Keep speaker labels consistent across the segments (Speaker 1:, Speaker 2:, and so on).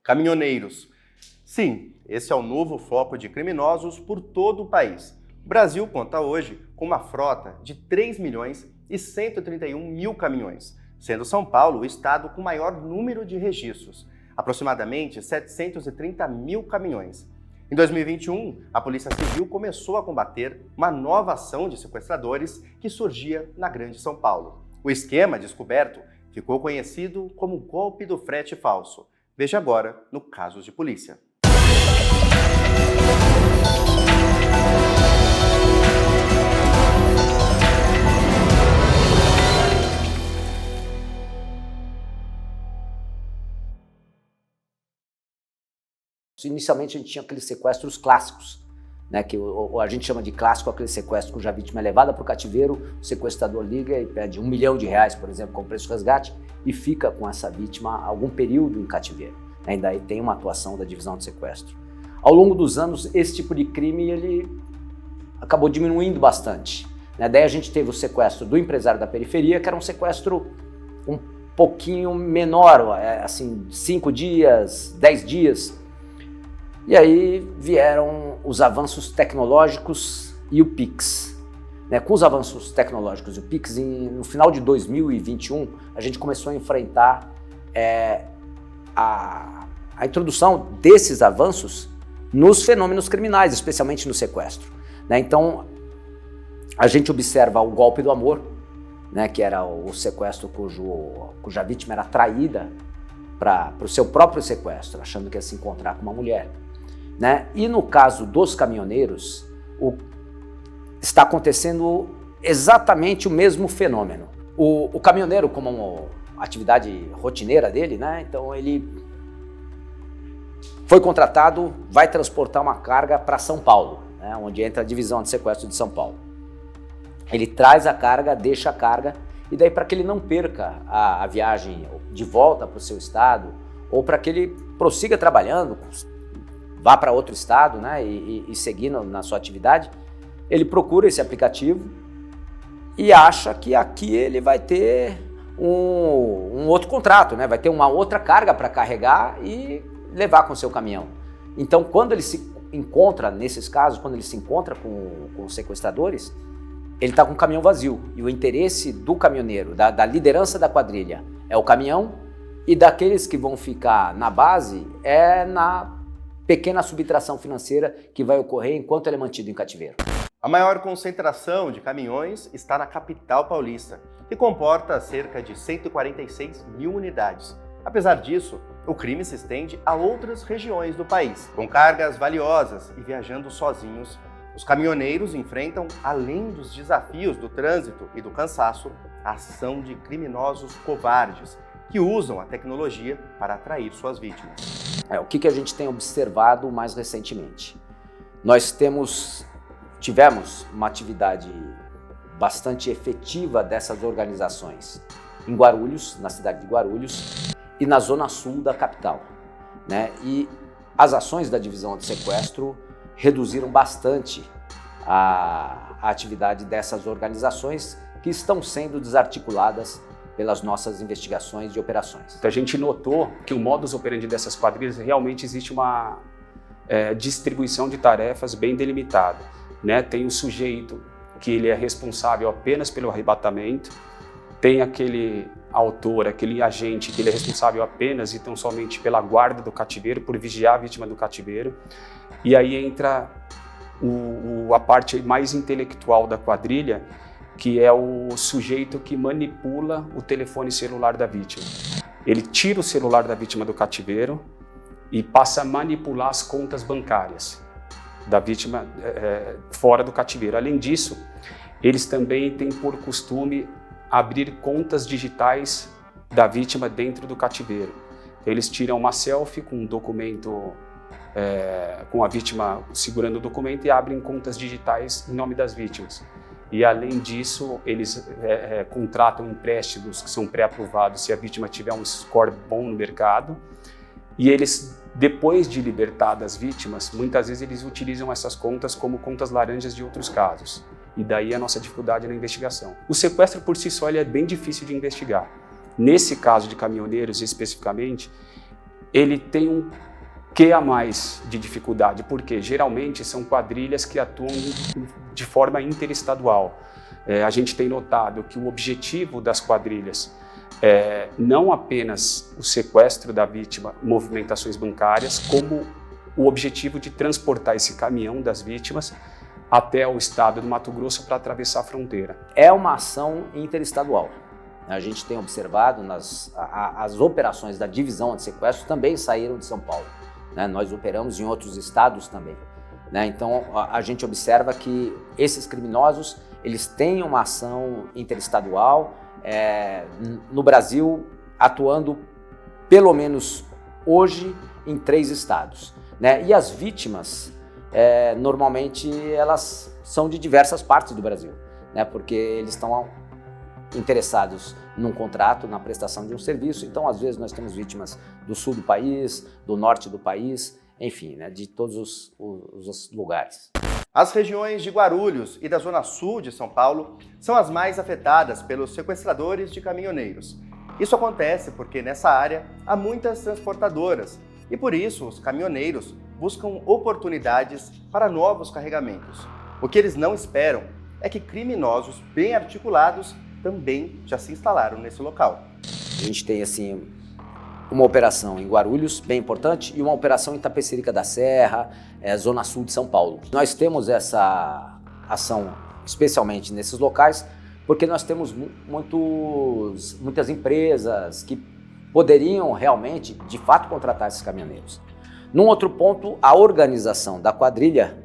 Speaker 1: Caminhoneiros. Sim, esse é o novo foco de criminosos por todo o país. O Brasil conta hoje com uma frota de 3 milhões e 131 mil caminhões, sendo São Paulo o estado com maior número de registros, aproximadamente 730 mil caminhões. Em 2021, a Polícia Civil começou a combater uma nova ação de sequestradores que surgia na Grande São Paulo. O esquema descoberto ficou conhecido como golpe do frete falso. Veja agora no Casos de Polícia.
Speaker 2: Inicialmente a gente tinha aqueles sequestros clássicos, né, que a gente chama de clássico aquele sequestro cuja vítima é levada para o cativeiro, o sequestrador liga e pede R$1 milhão, por exemplo, como preço de resgate, e fica com essa vítima algum período em cativeiro. Ainda aí tem uma atuação da divisão de sequestro. Ao longo dos anos, esse tipo de crime ele acabou diminuindo bastante. Daí a gente teve o sequestro do empresário da periferia, que era um sequestro um pouquinho menor, assim, 5 dias, 10 dias. E aí vieram os avanços tecnológicos e o Pix. Com os avanços tecnológicos e o Pix, no final de 2021, a gente começou a enfrentar a introdução desses avanços nos fenômenos criminais, especialmente no sequestro. Então, a gente observa o golpe do amor, que era o sequestro cuja vítima era traída para o seu próprio sequestro, achando que ia se encontrar com uma mulher. E no caso dos caminhoneiros, está acontecendo exatamente o mesmo fenômeno. O caminhoneiro, como uma atividade rotineira dele, então ele foi contratado, vai transportar uma carga para São Paulo, onde entra a divisão de sequestro de São Paulo. Ele traz a carga, deixa a carga, e daí para que ele não perca a viagem de volta para o seu estado, ou para que ele prossiga trabalhando, vá para outro estado e seguir na sua atividade, ele procura esse aplicativo e acha que aqui ele vai ter um outro contrato, vai ter uma outra carga para carregar e levar com o seu caminhão. Então, quando ele se encontra, nesses casos, quando ele se encontra com os sequestradores, ele está com o caminhão vazio. E o interesse do caminhoneiro, da liderança da quadrilha, é o caminhão, e daqueles que vão ficar na base é na pequena subtração financeira que vai ocorrer enquanto ele é mantido em cativeiro.
Speaker 1: A maior concentração de caminhões está na capital paulista, que comporta cerca de 146 mil unidades. Apesar disso, o crime se estende a outras regiões do país. Com cargas valiosas e viajando sozinhos, os caminhoneiros enfrentam, além dos desafios do trânsito e do cansaço, a ação de criminosos covardes, que usam a tecnologia para atrair suas vítimas.
Speaker 2: O que a gente tem observado mais recentemente? Nós tivemos uma atividade bastante efetiva dessas organizações em Guarulhos, na cidade de Guarulhos, e na zona sul da capital. E as ações da divisão de sequestro reduziram bastante a atividade dessas organizações que estão sendo desarticuladas pelas nossas investigações e operações.
Speaker 3: A gente notou que o modus operandi dessas quadrilhas realmente existe uma distribuição de tarefas bem delimitada. Tem o sujeito que ele é responsável apenas pelo arrebatamento, tem aquele autor, aquele agente que ele é responsável apenas e tão somente pela guarda do cativeiro, por vigiar a vítima do cativeiro, e aí entra a parte mais intelectual da quadrilha, que é o sujeito que manipula o telefone celular da vítima. Ele tira o celular da vítima do cativeiro e passa a manipular as contas bancárias da vítima fora do cativeiro. Além disso, eles também têm por costume abrir contas digitais da vítima dentro do cativeiro. Eles tiram uma selfie com um documento, com a vítima segurando o documento, e abrem contas digitais em nome das vítimas. E, além disso, eles contratam empréstimos que são pré-aprovados se a vítima tiver um score bom no mercado. E eles, depois de libertar das vítimas, muitas vezes eles utilizam essas contas como contas laranjas de outros casos. E daí a nossa dificuldade na investigação. O sequestro por si só ele é bem difícil de investigar. Nesse caso de caminhoneiros especificamente, ele tem um quê a mais de dificuldade, porque geralmente são quadrilhas que atuam de forma interestadual. A gente tem notado que o objetivo das quadrilhas é não apenas o sequestro da vítima, movimentações bancárias, como o objetivo de transportar esse caminhão das vítimas até o estado do Mato Grosso para atravessar a fronteira.
Speaker 2: É uma ação interestadual. A gente tem observado as operações da divisão antissequestro também saíram de São Paulo. Né? Nós operamos em outros estados também. Né? Então a gente observa que esses criminosos eles têm uma ação interestadual no Brasil, atuando pelo menos hoje em 3 estados. Né? E as vítimas, normalmente, elas são de diversas partes do Brasil, né? Porque eles estão interessados num contrato, na prestação de um serviço. Então, às vezes, nós temos vítimas do sul do país, do norte do país, enfim, né? De todos os lugares.
Speaker 1: As regiões de Guarulhos e da Zona Sul de São Paulo são as mais afetadas pelos sequestradores de caminhoneiros. Isso acontece porque nessa área há muitas transportadoras e por isso os caminhoneiros buscam oportunidades para novos carregamentos. O que eles não esperam é que criminosos bem articulados também já se instalaram nesse local.
Speaker 2: A gente tem assim uma operação em Guarulhos, bem importante, e uma operação em Itapecerica da Serra, Zona Sul de São Paulo. Nós temos essa ação especialmente nesses locais porque nós temos muitas empresas que poderiam realmente, de fato, contratar esses caminhoneiros. Num outro ponto, a organização da quadrilha,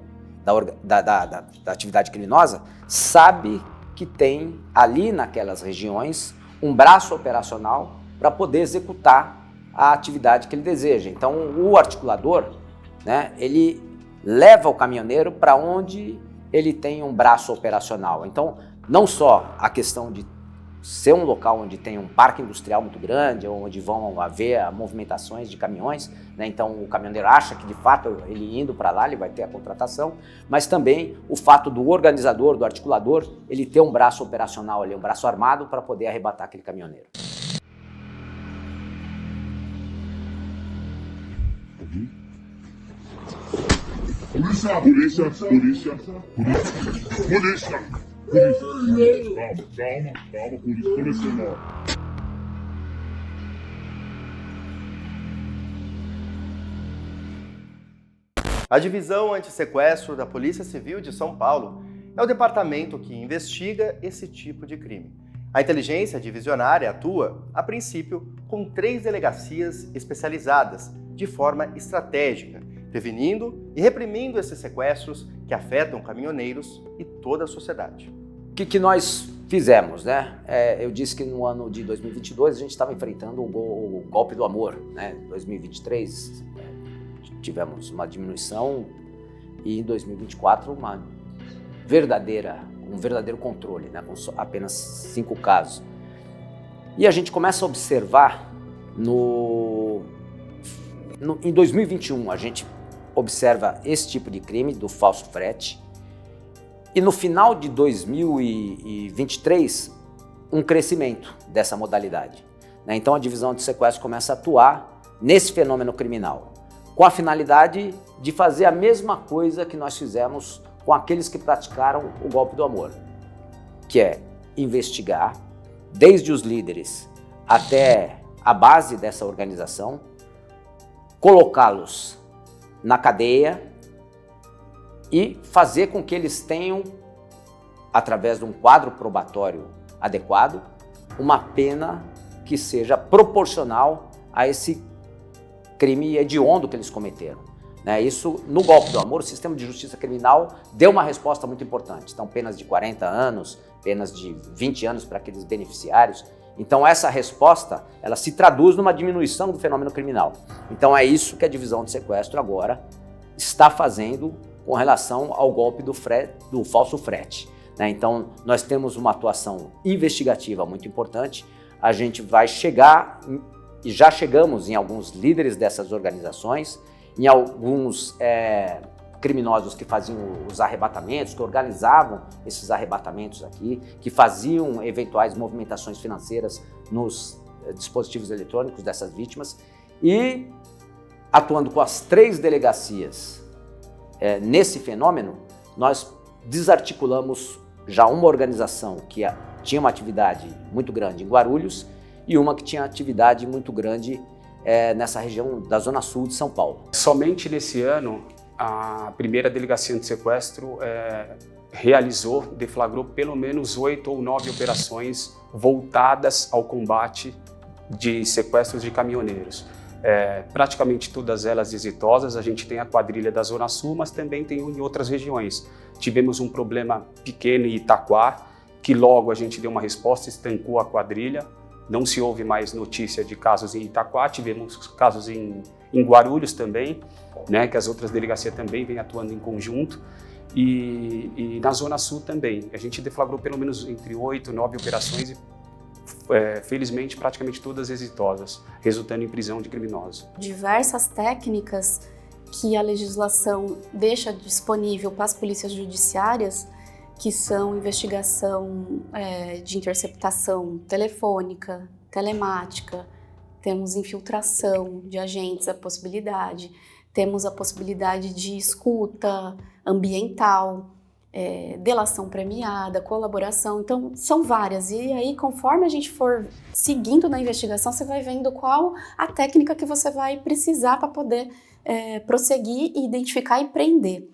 Speaker 2: da atividade criminosa, sabe que tem ali naquelas regiões um braço operacional para poder executar a atividade que ele deseja. Então, o articulador, né, ele leva o caminhoneiro para onde ele tem um braço operacional. Então, não só a questão de ser um local onde tem um parque industrial muito grande, onde vão haver movimentações de caminhões, né? Então o caminhoneiro acha que de fato ele indo para lá ele vai ter a contratação, mas também o fato do organizador, do articulador, ele ter um braço operacional ali, um braço armado para poder arrebatar aquele caminhoneiro.
Speaker 4: Polícia! Polícia! Polícia! Polícia! Calma, polícia, começou.
Speaker 1: A Divisão Antissequestro da Polícia Civil de São Paulo é o departamento que investiga esse tipo de crime. A inteligência divisionária atua, a princípio, com 3 delegacias especializadas, de forma estratégica, prevenindo e reprimindo esses sequestros que afetam caminhoneiros e toda a sociedade.
Speaker 2: O que nós fizemos, né? Eu disse que no ano de 2022 a gente estava enfrentando o golpe do amor, né? Em 2023 tivemos uma diminuição e em 2024 um verdadeiro controle, né? Com apenas 5 casos. E a gente começa a observar em 2021 a gente observa esse tipo de crime do falso frete. E no final de 2023, um crescimento dessa modalidade. Então a divisão de sequestro começa a atuar nesse fenômeno criminal, com a finalidade de fazer a mesma coisa que nós fizemos com aqueles que praticaram o golpe do amor, que é investigar, desde os líderes até a base dessa organização, colocá-los na cadeia e fazer com que eles tenham, através de um quadro probatório adequado, uma pena que seja proporcional a esse crime hediondo que eles cometeram. Isso, no golpe do amor, o sistema de justiça criminal deu uma resposta muito importante. Então, penas de 40 anos, penas de 20 anos para aqueles beneficiários. Então, essa resposta, ela se traduz numa diminuição do fenômeno criminal. Então, é isso que a divisão de sequestro agora está fazendo com relação ao golpe do falso frete. Então, nós temos uma atuação investigativa muito importante. A gente vai chegar, e já chegamos em alguns líderes dessas organizações, em alguns criminosos que faziam os arrebatamentos, que organizavam esses arrebatamentos aqui, que faziam eventuais movimentações financeiras nos dispositivos eletrônicos dessas vítimas. E atuando com as 3 delegacias nesse fenômeno, nós desarticulamos já uma organização que tinha uma atividade muito grande em Guarulhos e uma que tinha atividade muito grande nessa região da Zona Sul de São Paulo.
Speaker 3: Somente nesse ano, a primeira delegacia de sequestro deflagrou pelo menos 8 ou 9 operações voltadas ao combate de sequestros de caminhoneiros. Praticamente todas elas exitosas. A gente tem a quadrilha da Zona Sul, mas também tem em outras regiões. Tivemos um problema pequeno em Itaquá, que logo a gente deu uma resposta, estancou a quadrilha. Não se ouve mais notícia de casos em Itaquá. Tivemos casos em Guarulhos também, né, que as outras delegacias também vêm atuando em conjunto. E na Zona Sul também. A gente deflagrou pelo menos entre 8 e 9 operações e, felizmente, praticamente todas exitosas, resultando em prisão de criminosos.
Speaker 5: Diversas técnicas que a legislação deixa disponível para as polícias judiciárias, que são investigação de interceptação telefônica, telemática, temos infiltração de agentes, temos a possibilidade de escuta ambiental, delação premiada, colaboração, então são várias. E aí, conforme a gente for seguindo na investigação, você vai vendo qual a técnica que você vai precisar para poder prosseguir, identificar e prender.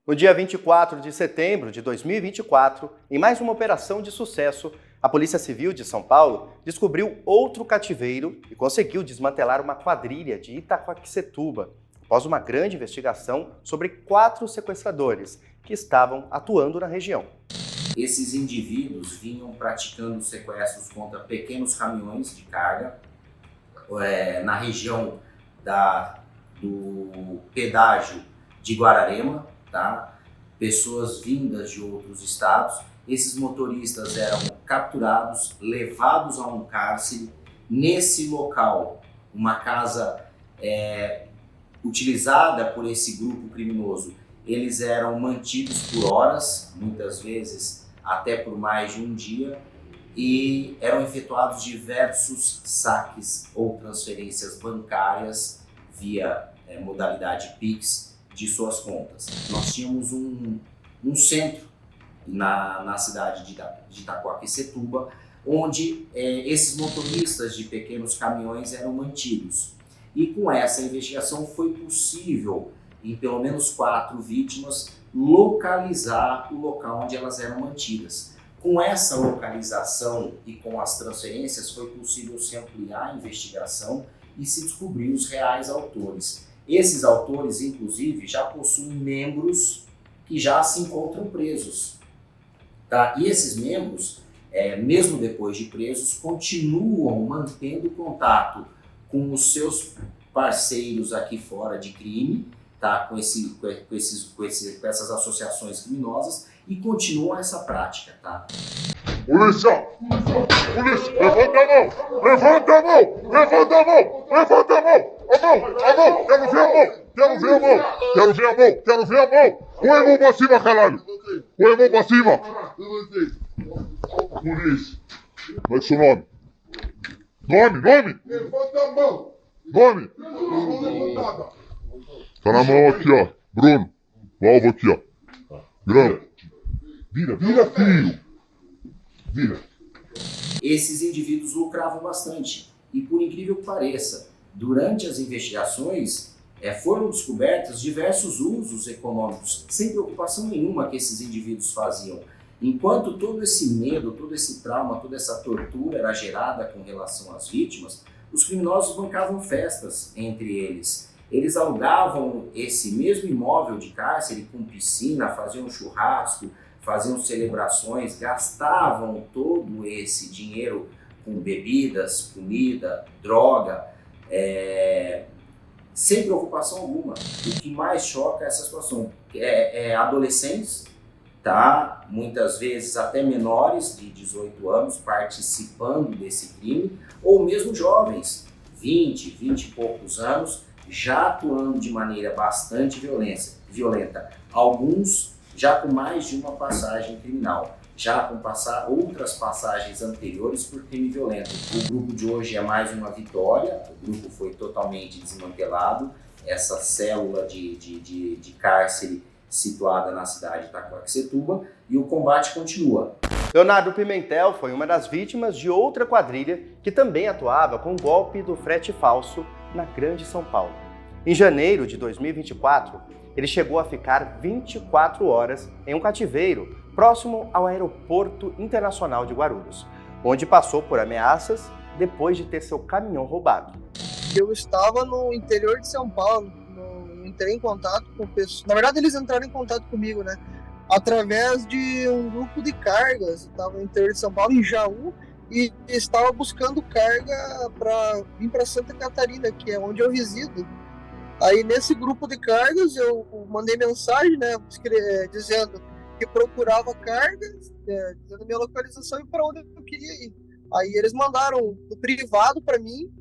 Speaker 1: No dia 24 de setembro de 2024, em mais uma operação de sucesso, a Polícia Civil de São Paulo descobriu outro cativeiro e conseguiu desmantelar uma quadrilha de Itaquaquecetuba, após uma grande investigação sobre 4 sequestradores que estavam atuando na região.
Speaker 6: Esses indivíduos vinham praticando sequestros contra pequenos caminhões de carga na região do pedágio de Guararema, tá? Pessoas vindas de outros estados. Esses motoristas eram capturados, levados a um cárcere. Nesse local, uma casa utilizada por esse grupo criminoso, eles eram mantidos por horas, muitas vezes até por mais de um dia, e eram efetuados diversos saques ou transferências bancárias via modalidade Pix de suas contas. Nós tínhamos um centro na cidade de Itaquaquecetuba, onde esses motoristas de pequenos caminhões eram mantidos. E com essa investigação foi possível, em pelo menos 4 vítimas, localizar o local onde elas eram mantidas. Com essa localização e com as transferências foi possível se ampliar a investigação e se descobrir os reais autores. Esses autores, inclusive, já possuem membros que já se encontram presos. Tá? E esses membros, mesmo depois de presos, continuam mantendo contato com os seus parceiros aqui fora de crime, tá? com essas associações criminosas, e continuam essa prática. Tá?
Speaker 4: Polícia! Polícia! Levanta a mão! Levanta a mão! Levanta a mão! Levanta a mão! A mão! Quero ver a mão! Quero ver a mão! Quero ver a mão! Quero ver a mão! Põe a mão pra cima, caralho! Põe a mão pra cima! Polícia! Como é que é seu nome? Nome? Levanta a mão! Nome? Mão levantada! Tá na mão aqui, ó. Bruno. O alvo aqui, ó. Grão. Vira, filho! Vira.
Speaker 6: Esses indivíduos lucravam bastante. E por incrível que pareça, durante as investigações foram descobertos diversos usos econômicos, sem preocupação nenhuma que esses indivíduos faziam. Enquanto todo esse medo, todo esse trauma, toda essa tortura era gerada com relação às vítimas, os criminosos bancavam festas entre eles. Eles alugavam esse mesmo imóvel de cárcere com piscina, faziam churrasco, faziam celebrações, gastavam todo esse dinheiro com bebidas, comida, droga, sem preocupação alguma. O que mais choca é essa situação. Adolescentes, tá? Muitas vezes até menores de 18 anos participando desse crime, ou mesmo jovens, 20 e poucos anos, já atuando de maneira bastante violenta. Alguns já com mais de uma passagem criminal, já com outras passagens anteriores por crime violento. O grupo de hoje é mais uma vitória, o grupo foi totalmente desmantelado essa célula de cárcere situada na cidade de Itaquaquecetuba, e o combate continua.
Speaker 1: Leonardo Pimentel foi uma das vítimas de outra quadrilha que também atuava com o golpe do frete falso na Grande São Paulo. Em janeiro de 2024, ele chegou a ficar 24 horas em um cativeiro próximo ao Aeroporto Internacional de Guarulhos, onde passou por ameaças depois de ter seu caminhão roubado.
Speaker 7: Eu estava no interior de São Paulo, entrei em contato com pessoas. Na verdade, eles entraram em contato comigo, né? Através de um grupo de cargas. Eu estava no interior de São Paulo, em Jaú, e estava buscando carga para vir para Santa Catarina, que é onde eu resido. Aí, nesse grupo de cargas, eu mandei mensagem, né, dizendo que procurava cargas, dizendo a minha localização e para onde eu queria ir. Aí, eles mandaram no privado para mim,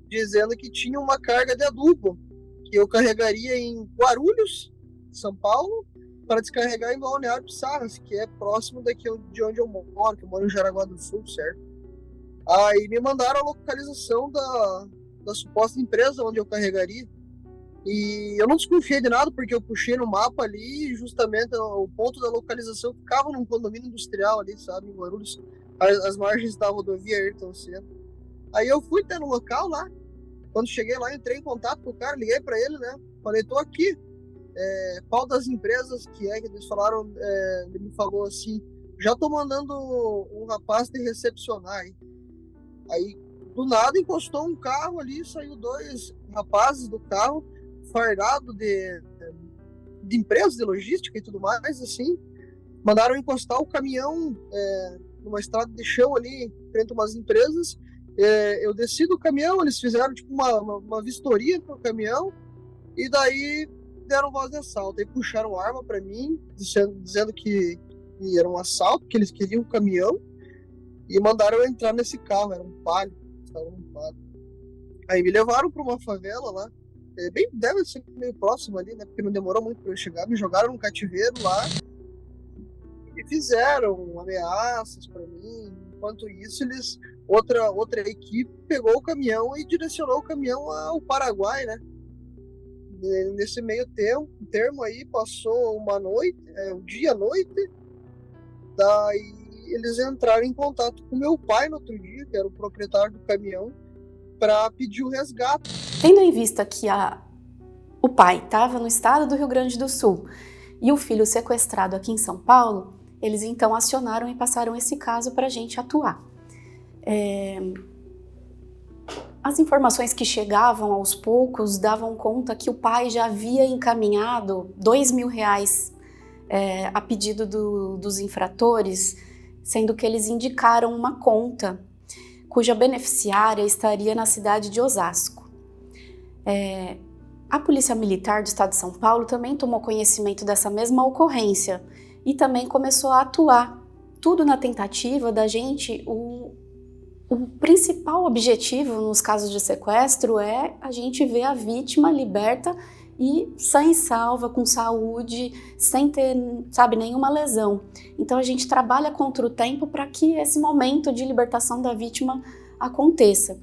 Speaker 7: dizendo que tinha uma carga de adubo, que eu carregaria em Guarulhos, São Paulo, para descarregar em Balneário Pissarras, que é próximo daqui de onde eu moro, que eu moro em Jaraguá do Sul, certo? Aí me mandaram a localização da suposta empresa onde eu carregaria. E eu não desconfiei de nada, porque eu puxei no mapa ali, e justamente o ponto da localização ficava num condomínio industrial ali, sabe, em Guarulhos, as margens da rodovia Ayrton Senna. Aí eu fui até no local lá. Quando cheguei lá, entrei em contato com o cara, liguei para ele, né? Falei, tô aqui. Qual das empresas que é que eles falaram? Ele me falou assim, já tô mandando um rapaz te recepcionar aí. Aí, do nada, encostou um carro ali, saiu 2 rapazes do carro, fardado de empresas de logística e tudo mais, assim. Mandaram encostar o caminhão numa estrada de chão ali, frente a umas empresas. Eu desci do caminhão, eles fizeram tipo uma vistoria no caminhão, e daí deram voz de assalto. Aí puxaram arma para mim, dizendo que era um assalto, que eles queriam o caminhão, e mandaram eu entrar nesse carro, era um Palio. Aí me levaram para uma favela lá, deve ser meio próximo ali, né, porque não demorou muito para eu chegar. Me jogaram num cativeiro lá e fizeram ameaças para mim. Enquanto isso, outra equipe pegou o caminhão e direcionou o caminhão ao Paraguai, né? Nesse meio termo aí, passou uma noite, um dia, noite, daí eles entraram em contato com meu pai no outro dia, que era o proprietário do caminhão, para pedir o resgate.
Speaker 5: Tendo em vista que o pai estava no estado do Rio Grande do Sul e o filho sequestrado aqui em São Paulo, eles então acionaram e passaram esse caso para a gente atuar. As informações que chegavam aos poucos davam conta que o pai já havia encaminhado R$2.000 a pedido dos infratores, sendo que eles indicaram uma conta cuja beneficiária estaria na cidade de Osasco. A Polícia Militar do Estado de São Paulo também tomou conhecimento dessa mesma ocorrência e também começou a atuar, tudo na tentativa da gente. O principal objetivo nos casos de sequestro é a gente ver a vítima liberta e sã e salva, com saúde, sem ter, nenhuma lesão. Então a gente trabalha contra o tempo para que esse momento de libertação da vítima aconteça.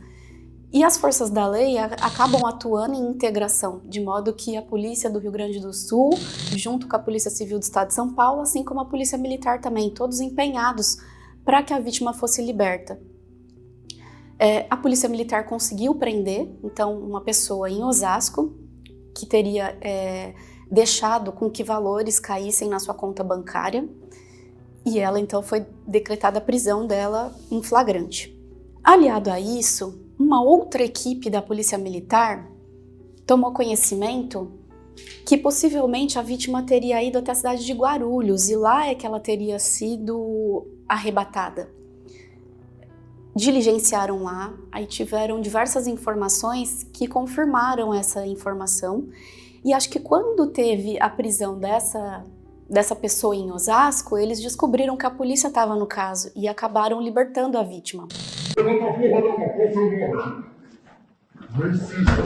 Speaker 5: E as forças da lei acabam atuando em integração, de modo que a Polícia do Rio Grande do Sul, junto com a Polícia Civil do Estado de São Paulo, assim como a Polícia Militar também, todos empenhados para que a vítima fosse liberta. A Polícia Militar conseguiu prender, então, uma pessoa em Osasco, que teria deixado com que valores caíssem na sua conta bancária, e ela, então, foi decretada a prisão dela em flagrante. Aliado a isso, uma outra equipe da Polícia Militar tomou conhecimento que possivelmente a vítima teria ido até a cidade de Guarulhos, e lá é que ela teria sido arrebatada. Diligenciaram lá, aí tiveram diversas informações que confirmaram essa informação, e acho que quando teve a prisão dessa pessoa em Osasco, eles descobriram que a polícia estava no caso e acabaram libertando a vítima.
Speaker 4: Levanta a porra da mão, qual o seu nome? Nem insista.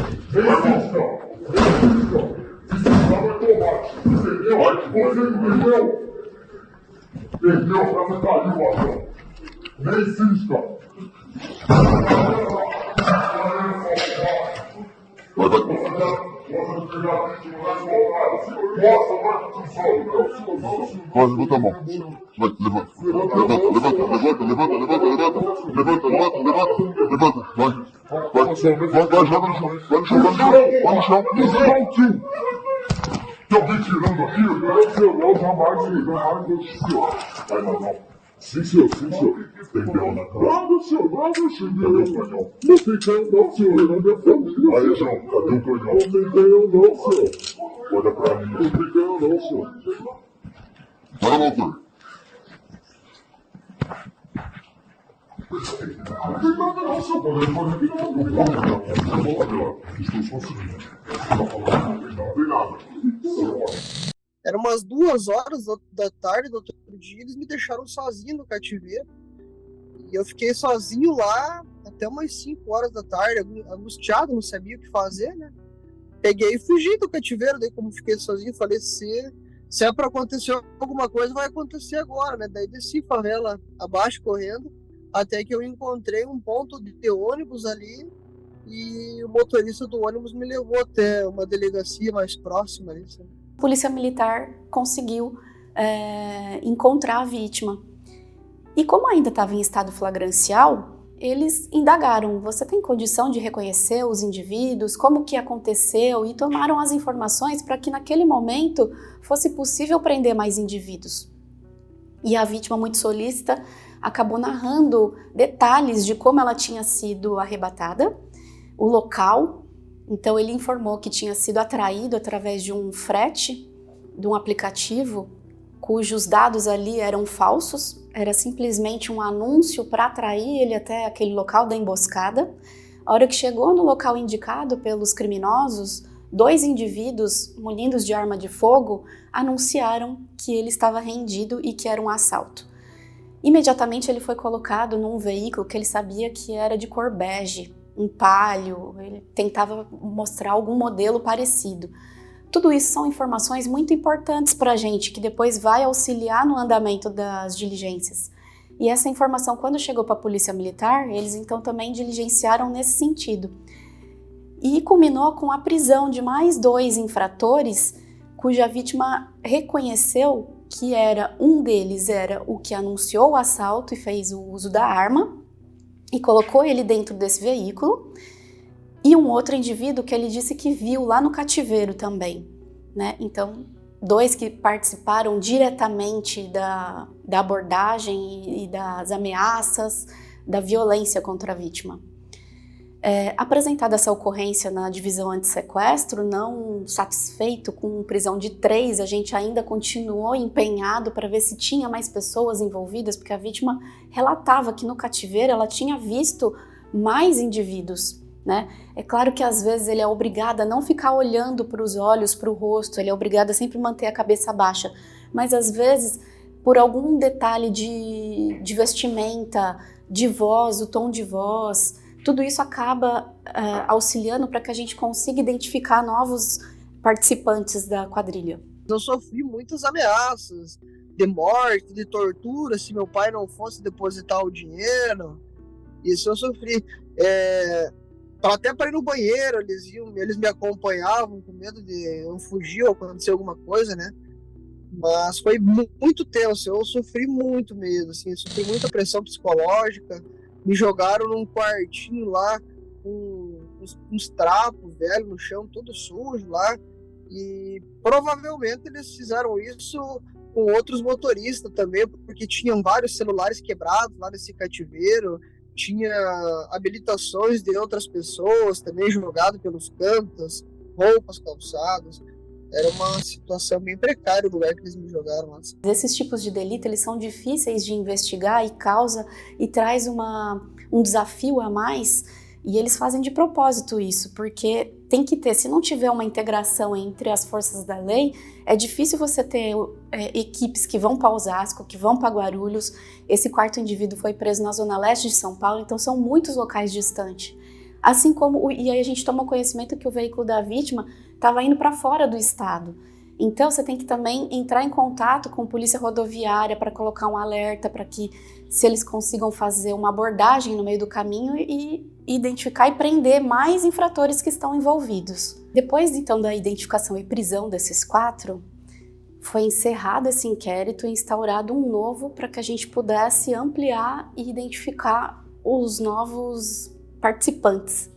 Speaker 4: Insistar vai tomar, entendeu? Você entendeu? Perdeu, a casa caiu, Adão. Nem insista. Vai. Vai, levanta a mão. Vai, levanta. Levanta. Vai. Vai, joga no chão. Vai no chão. Tem alguém tirando aqui? Eu jamais vou. Vai, não. Sim, senhor. Tem belo na cara. Nada, senhor. Cadê o canhão? Não tem canhão não, senhor. É minha família. Aí, João, cadê o canhão? Não tem canhão não, senhor. Olha pra mim. Não tem canhão não, senhor. Para, doutor. Não tem nada não, senhor. Estou só seguindo. Não tem nada.
Speaker 7: Era umas 2 horas da tarde do outro dia, eles me deixaram sozinho no cativeiro. E eu fiquei sozinho lá até umas 5 horas da tarde, angustiado, não sabia o que fazer, né? Peguei e fugi do cativeiro, daí como fiquei sozinho, falei, se é pra acontecer alguma coisa, vai acontecer agora, né? Daí desci favela abaixo, correndo, até que eu encontrei um ponto de ônibus ali, e o motorista do ônibus me levou até uma delegacia mais próxima ali, sabe?
Speaker 5: A Polícia Militar conseguiu encontrar a vítima. E como ainda estava em estado flagrancial, eles indagaram, você tem condição de reconhecer os indivíduos, como que aconteceu, e tomaram as informações para que naquele momento fosse possível prender mais indivíduos. E a vítima, muito solícita, acabou narrando detalhes de como ela tinha sido arrebatada, o local. Então ele informou que tinha sido atraído através de um frete, de um aplicativo, cujos dados ali eram falsos, era simplesmente um anúncio para atrair ele até aquele local da emboscada. A hora que chegou no local indicado pelos criminosos, 2 indivíduos munidos de arma de fogo anunciaram que ele estava rendido e que era um assalto. Imediatamente ele foi colocado num veículo que ele sabia que era de cor bege, um Palio, ele tentava mostrar algum modelo parecido. Tudo isso são informações muito importantes para a gente, que depois vai auxiliar no andamento das diligências. E essa informação, quando chegou para a Polícia Militar, eles então também diligenciaram nesse sentido. E culminou com a prisão de mais 2 infratores, cuja vítima reconheceu que um deles era o que anunciou o assalto e fez o uso da arma, e colocou ele dentro desse veículo, e um outro indivíduo que ele disse que viu lá no cativeiro também, né? Então, 2 que participaram diretamente da abordagem e das ameaças, da violência contra a vítima. Apresentada essa ocorrência na divisão antissequestro, não satisfeito com prisão de 3, a gente ainda continuou empenhado para ver se tinha mais pessoas envolvidas, porque a vítima relatava que no cativeiro ela tinha visto mais indivíduos, né? É claro que às vezes ele é obrigado a não ficar olhando para os olhos, para o rosto, ele é obrigado a sempre manter a cabeça baixa, mas às vezes por algum detalhe de vestimenta, de voz, o tom de voz, tudo isso acaba auxiliando para que a gente consiga identificar novos participantes da quadrilha.
Speaker 7: Eu sofri muitas ameaças de morte, de tortura, se meu pai não fosse depositar o dinheiro. Isso eu sofri. Até para ir no banheiro, eles me acompanhavam com medo de eu fugir ou acontecer alguma coisa, né? Mas foi muito tenso, eu sofri muito mesmo, assim, sofri muita pressão psicológica. Me jogaram num quartinho lá com uns trapos velhos no chão, todo sujo lá. E provavelmente eles fizeram isso com outros motoristas também, porque tinham vários celulares quebrados lá nesse cativeiro. Tinha habilitações de outras pessoas também jogadas pelos cantos, roupas, calçados. Era uma situação bem precária o lugar que eles me jogaram lá.
Speaker 5: Esses tipos de delito, eles são difíceis de investigar e traz um desafio a mais, e eles fazem de propósito isso, porque tem que ter, se não tiver uma integração entre as forças da lei, é difícil você ter equipes que vão para Osasco, que vão para Guarulhos. Esse 4º indivíduo foi preso na zona leste de São Paulo, então são muitos locais distantes. Assim como, e aí a gente toma conhecimento que o veículo da vítima estava indo para fora do estado. Então você tem que também entrar em contato com a polícia rodoviária para colocar um alerta para que se eles consigam fazer uma abordagem no meio do caminho e identificar e prender mais infratores que estão envolvidos. Depois então da identificação e prisão desses 4, foi encerrado esse inquérito e instaurado um novo para que a gente pudesse ampliar e identificar os novos participantes.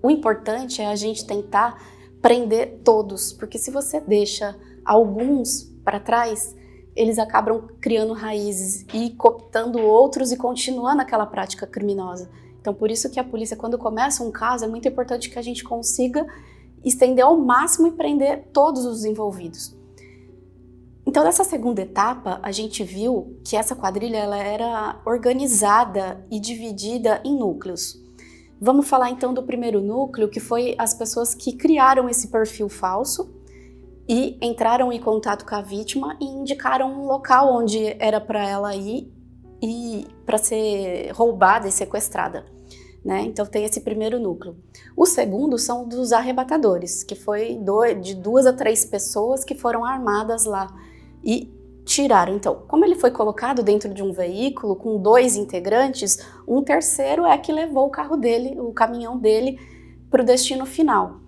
Speaker 5: O importante é a gente tentar prender todos, porque se você deixa alguns para trás, eles acabam criando raízes e cooptando outros e continuando aquela prática criminosa. Então, por isso que a polícia, quando começa um caso, é muito importante que a gente consiga estender ao máximo e prender todos os envolvidos. Então, nessa segunda etapa, a gente viu que essa quadrilha ela era organizada e dividida em núcleos. Vamos falar então do primeiro núcleo, que foi as pessoas que criaram esse perfil falso e entraram em contato com a vítima e indicaram um local onde era para ela ir e para ser roubada e sequestrada, né? Então tem esse primeiro núcleo. O segundo são dos arrebatadores, que foi de 2 a 3 pessoas que foram armadas lá e tiraram. Então, como ele foi colocado dentro de um veículo com 2 integrantes, um terceiro é que levou o carro dele, o caminhão dele, para o destino final.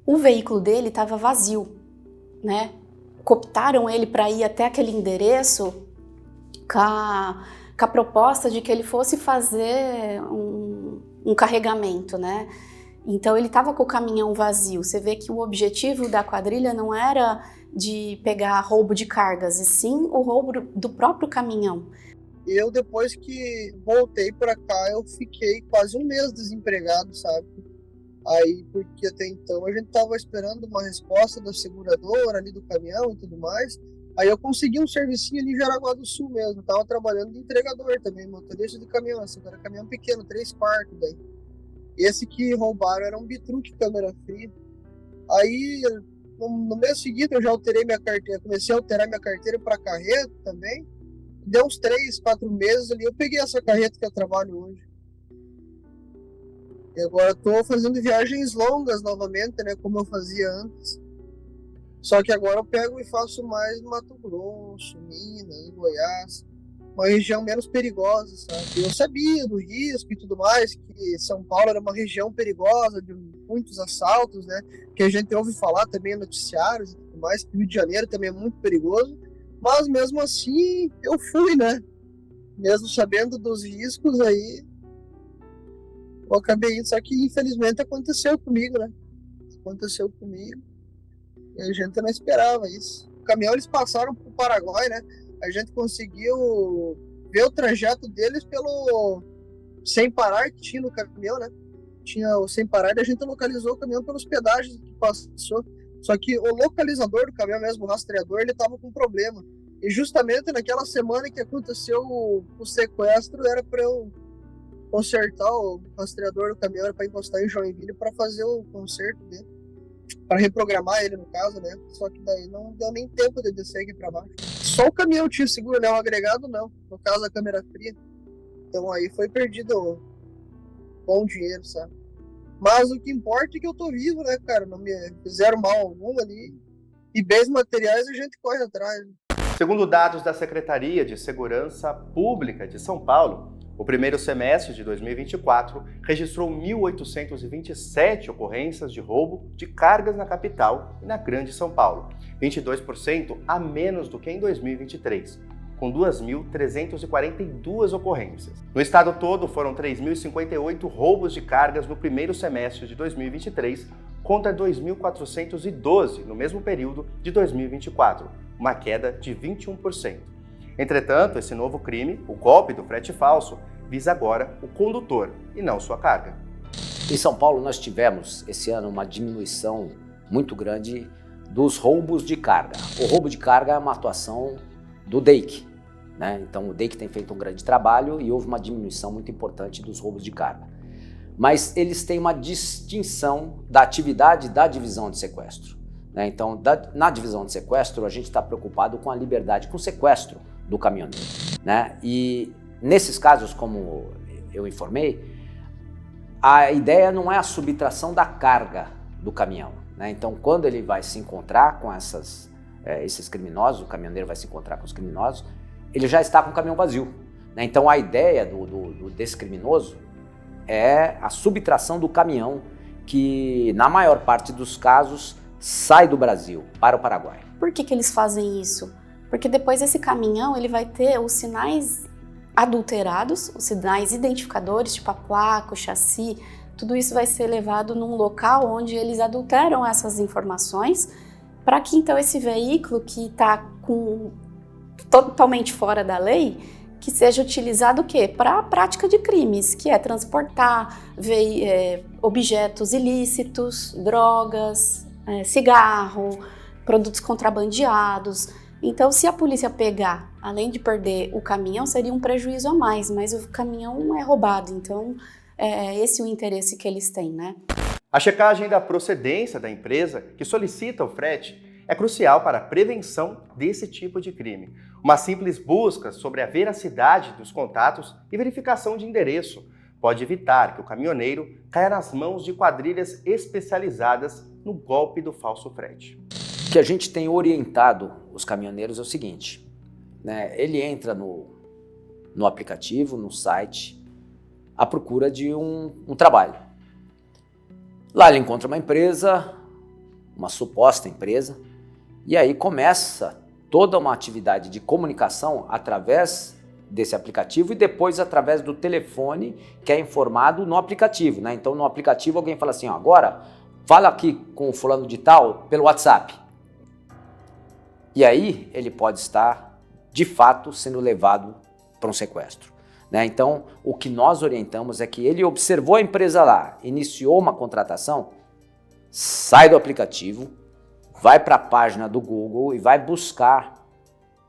Speaker 5: O veículo dele estava vazio, né? Cooptaram ele para ir até aquele endereço com a proposta de que ele fosse fazer um carregamento, né? Então ele estava com o caminhão vazio. Você vê que o objetivo da quadrilha não era de pegar roubo de cargas, e sim o roubo do próprio caminhão.
Speaker 7: Eu, depois que voltei para cá, eu fiquei quase um mês desempregado, sabe? Aí, porque até então a gente tava esperando uma resposta da seguradora ali do caminhão e tudo mais. Aí eu consegui um servicinho ali em Jaraguá do Sul mesmo. Tava trabalhando de entregador também, motorista de caminhão. Assim, era caminhão pequeno, 3 quartos daí. Esse que roubaram era um bitruque câmera fria. Aí, no mês seguinte, eu já alterei minha carteira. Comecei a alterar minha carteira para carreta também. Deu uns 3, 4 meses ali, eu peguei essa carreta que eu trabalho hoje. E agora estou fazendo viagens longas novamente, né, como eu fazia antes. Só que agora eu pego e faço mais Mato Grosso, Minas, Goiás, uma região menos perigosa, sabe? Eu sabia do risco e tudo mais, que São Paulo era uma região perigosa, de muitos assaltos, né, que a gente ouve falar também em noticiários e tudo mais, que o Rio de Janeiro também é muito perigoso, mas mesmo assim eu fui, né? Mesmo sabendo dos riscos aí, eu acabei indo, só que infelizmente aconteceu comigo, né? Aconteceu comigo e a gente não esperava isso. O caminhão eles passaram pro Paraguai, né? A gente conseguiu ver o trajeto deles pelo sem parar que tinha no caminhão, né? Tinha o sem parar e a gente localizou o caminhão pelos pedágios que passou. Só que o localizador do caminhão mesmo, o rastreador, ele tava com problema. E justamente naquela semana que aconteceu o sequestro, era para eu consertar o rastreador do caminhão, para encostar em Joinville para fazer o conserto dele, para reprogramar ele no caso, né? Só que daí não deu nem tempo de descer aqui para baixo. Só o caminhão tinha seguro, né? O agregado não, no caso a câmera fria. Então aí foi perdido bom dinheiro, sabe? Mas o que importa é que eu tô vivo, né, cara? Não me fizeram mal algum ali. E bens materiais a gente corre atrás.
Speaker 1: Segundo dados da Secretaria de Segurança Pública de São Paulo, o primeiro semestre de 2024 registrou 1.827 ocorrências de roubo de cargas na capital e na Grande São Paulo, 22% a menos do que em 2023, com 2.342 ocorrências. No estado todo, foram 3.058 roubos de cargas no primeiro semestre de 2023, contra 2.412 no mesmo período de 2024, uma queda de 21%. Entretanto, esse novo crime, o golpe do frete falso, visa agora o condutor e não sua carga.
Speaker 2: Em São Paulo, nós tivemos esse ano uma diminuição muito grande dos roubos de carga. O roubo de carga é uma atuação do DEIC, né? Então o DEIC tem feito um grande trabalho e houve uma diminuição muito importante dos roubos de carga. Mas eles têm uma distinção da atividade da divisão de sequestro, né? Então, na divisão de sequestro, a gente está preocupado com a liberdade, com o sequestro do caminhoneiro, né? E nesses casos, como eu informei, a ideia não é a subtração da carga do caminhão, né? Então, quando ele vai se encontrar com esses criminosos, o caminhoneiro vai se encontrar com os criminosos, ele já está com o caminhão vazio, né? Então, a ideia desse criminoso é a subtração do caminhão que, na maior parte dos casos, sai do Brasil para o Paraguai.
Speaker 5: Por que eles fazem isso? Porque depois esse caminhão ele vai ter os sinais adulterados, os sinais identificadores, tipo a placa, o chassi, tudo isso vai ser levado num local onde eles adulteram essas informações para que então esse veículo que está totalmente fora da lei, que seja utilizado o quê? Para a prática de crimes, que é transportar objetos ilícitos, drogas, cigarro, produtos contrabandeados. Então, se a polícia pegar, além de perder o caminhão, seria um prejuízo a mais, mas o caminhão é roubado, então é esse o interesse que eles têm, né?
Speaker 1: A checagem da procedência da empresa que solicita o frete é crucial para a prevenção desse tipo de crime. Uma simples busca sobre a veracidade dos contatos e verificação de endereço pode evitar que o caminhoneiro caia nas mãos de quadrilhas especializadas no golpe do falso frete.
Speaker 2: O que a gente tem orientado os caminhoneiros é o seguinte, né? Ele entra no aplicativo, no site, à procura de um trabalho. Lá ele encontra uma empresa, uma suposta empresa, e aí começa toda uma atividade de comunicação através desse aplicativo e depois através do telefone que é informado no aplicativo, né? Então no aplicativo alguém fala assim, ó, agora fala aqui com o fulano de tal pelo WhatsApp. E aí ele pode estar, de fato, sendo levado para um sequestro, né? Então, o que nós orientamos é que ele observou a empresa lá, iniciou uma contratação, sai do aplicativo, vai para a página do Google e vai buscar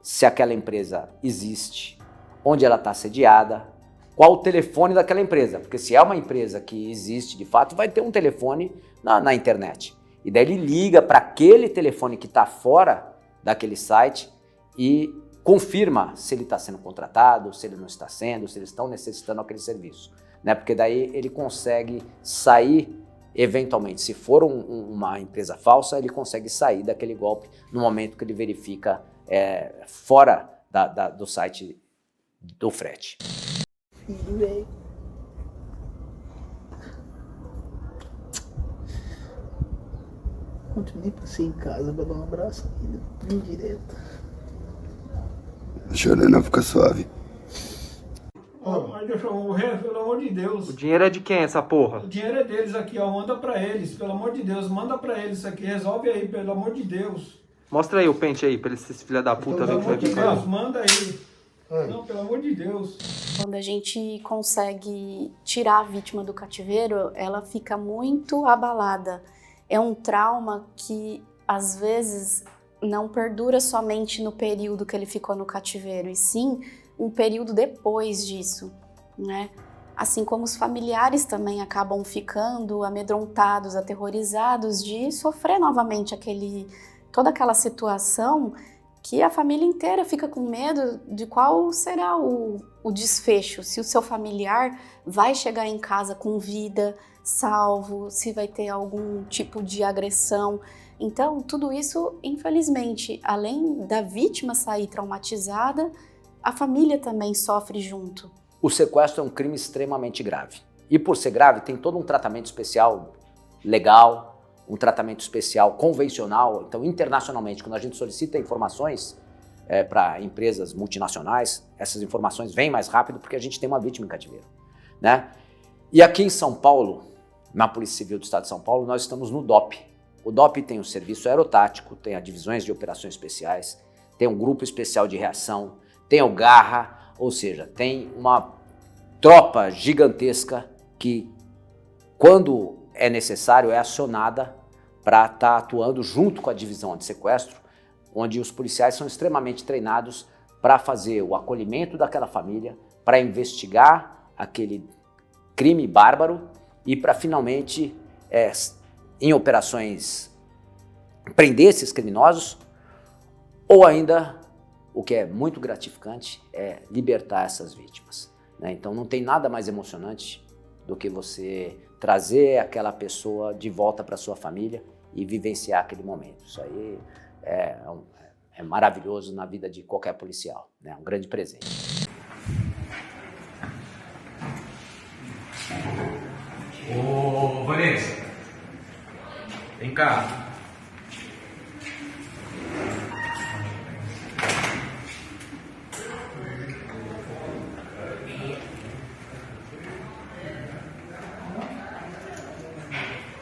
Speaker 2: se aquela empresa existe, onde ela está sediada, qual o telefone daquela empresa, porque se é uma empresa que existe de fato, vai ter um telefone na internet. E daí ele liga para aquele telefone que está fora daquele site e confirma se ele está sendo contratado, se ele não está sendo, se eles estão necessitando aquele serviço, né? Porque daí ele consegue sair, eventualmente, se for uma empresa falsa, ele consegue sair daquele golpe no momento que ele verifica fora do site do frete.
Speaker 7: Filho, velho. Ontem nem passei em casa pra dar um abraço nele, vim direto.
Speaker 8: Chorando, fica suave.
Speaker 9: Mas deixa eu morrer, pelo amor de Deus.
Speaker 10: O dinheiro é de quem, essa porra?
Speaker 9: O dinheiro é deles aqui, ó. Manda pra eles, pelo amor de Deus. Manda pra eles isso aqui. Resolve aí, pelo amor de Deus.
Speaker 10: Mostra aí o pente aí, pra esses filha da puta
Speaker 9: Pelo
Speaker 10: ver que vai
Speaker 9: amor de
Speaker 10: ficar.
Speaker 9: Deus, manda aí. Não, pelo amor de Deus.
Speaker 5: Quando a gente consegue tirar a vítima do cativeiro, ela fica muito abalada. É um trauma que, às vezes, não perdura somente no período que ele ficou no cativeiro, e sim um período depois disso, né? Assim como os familiares também acabam ficando amedrontados, aterrorizados de sofrer novamente toda aquela situação que a família inteira fica com medo de qual será o desfecho, se o seu familiar vai chegar em casa com vida, salvo, se vai ter algum tipo de agressão. Então, tudo isso, infelizmente, além da vítima sair traumatizada, a família também sofre junto.
Speaker 2: O sequestro é um crime extremamente grave. E por ser grave, tem todo um tratamento especial legal, um tratamento especial convencional. Então, internacionalmente, quando a gente solicita informações para empresas multinacionais, essas informações vêm mais rápido porque a gente tem uma vítima em cativeiro, né? E aqui em São Paulo, na Polícia Civil do Estado de São Paulo, nós estamos no DOP. O DOP tem o serviço aerotático, tem as divisões de operações especiais, tem um grupo especial de reação, tem o Garra, ou seja, tem uma tropa gigantesca que, quando é necessário, é acionada para estar atuando junto com a divisão antissequestro, onde os policiais são extremamente treinados para fazer o acolhimento daquela família, para investigar aquele crime bárbaro e para finalmente, em operações, prender esses criminosos, ou ainda, o que é muito gratificante, é libertar essas vítimas, né? Então não tem nada mais emocionante do que você trazer aquela pessoa de volta para sua família e vivenciar aquele momento. Isso aí é maravilhoso na vida de qualquer policial, né? Um grande presente.
Speaker 8: Ô, Vanessa, vem cá.